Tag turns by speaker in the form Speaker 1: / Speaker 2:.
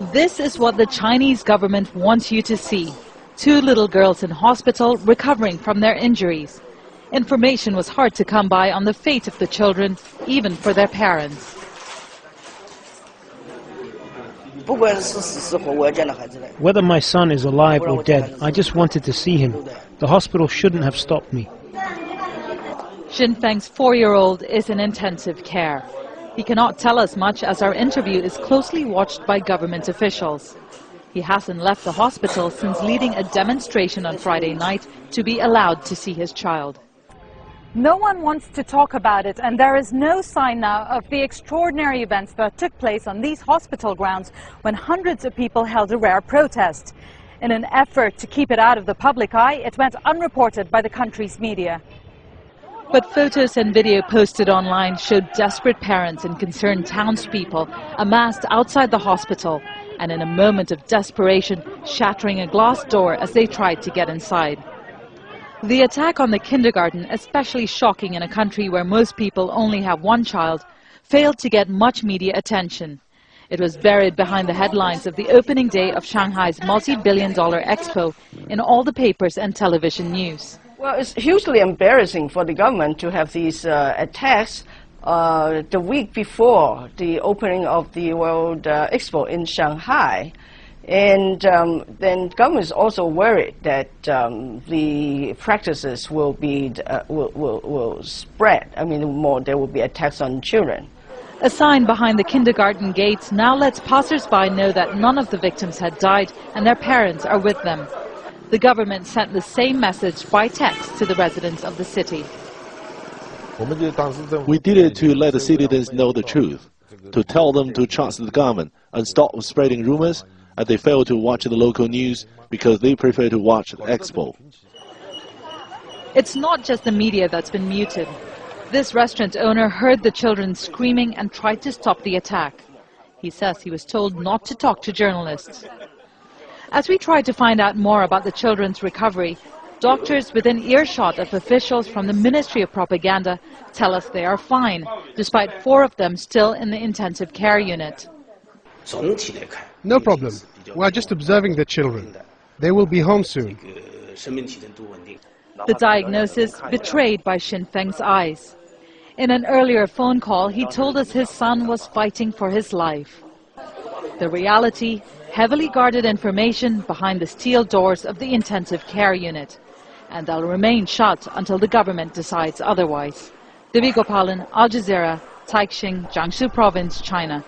Speaker 1: This is what the Chinese government wants you to see. Two little girls in hospital recovering from their injuries. Information was hard to come by on the fate of the children, even for their parents.
Speaker 2: Whether my son is alive or dead, I just wanted to see him. The hospital shouldn't have stopped me.
Speaker 1: Xin Feng's 4-year-old is in intensive care. He cannot tell us much as our interview is closely watched by government officials. He hasn't left the hospital since leading a demonstration on Friday night to be allowed to see his child. No one wants to talk about it, and there is no sign now of the extraordinary events that took place on these hospital grounds when hundreds of people held a rare protest. In an effort to keep it out of the public eye, it went unreported by the country's media. But photos and video posted online showed desperate parents and concerned townspeople amassed outside the hospital and in a moment of desperation shattering a glass door as they tried to get inside. The attack on the kindergarten, especially shocking in a country where most people only have one child, failed to get much media attention. It was buried behind the headlines of the opening day of Shanghai's multi-billion-dollar expo in all the papers and television news.
Speaker 3: Well, it's hugely embarrassing for the government to have these attacks the week before the opening of the World Expo in Shanghai. And then government is also worried that the practices will spread. I mean, there will be attacks on children.
Speaker 1: A sign behind the kindergarten gates now lets passers-by know that none of the victims had died and their parents are with them. The government sent the same message by text to the residents of the city.
Speaker 4: We did it to let the citizens know the truth, to tell them to trust the government and stop spreading rumors, and they failed to watch the local news because they prefer to watch the expo.
Speaker 1: It's not just the media that's been muted. This restaurant owner heard the children screaming and tried to stop the attack. He says he was told not to talk to journalists. As we tried to find out more about the children's recovery, doctors within earshot of officials from the Ministry of Propaganda tell us they are fine, despite 4 of them still in the intensive care unit.
Speaker 5: No problem. We are just observing the children. They will be home soon.
Speaker 1: The diagnosis betrayed by Xin Feng's eyes. In an earlier phone call, he told us his son was fighting for his life. The reality, heavily guarded information behind the steel doors of the intensive care unit. And they'll remain shut until the government decides otherwise. Devi Gopalan, Al Jazeera, Taixing, Jiangsu Province, China.